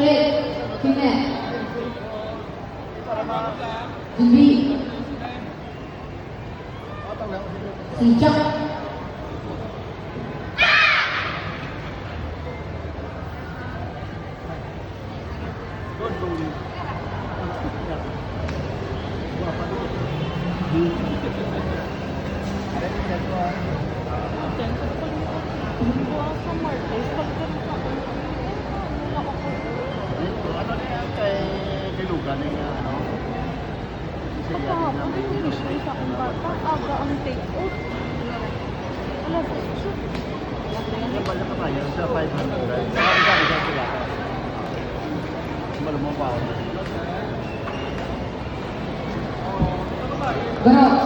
Ulit. Kine. Hindi. Si Jack. Ano na yan kay Lugan na yan, ano? Pagkahapon, finish na isa akong bata. Aga ang take-off. Wala po siya. Yung bala ka tayo sa 500. Saka isa sila. Malumang pa ako. Garo.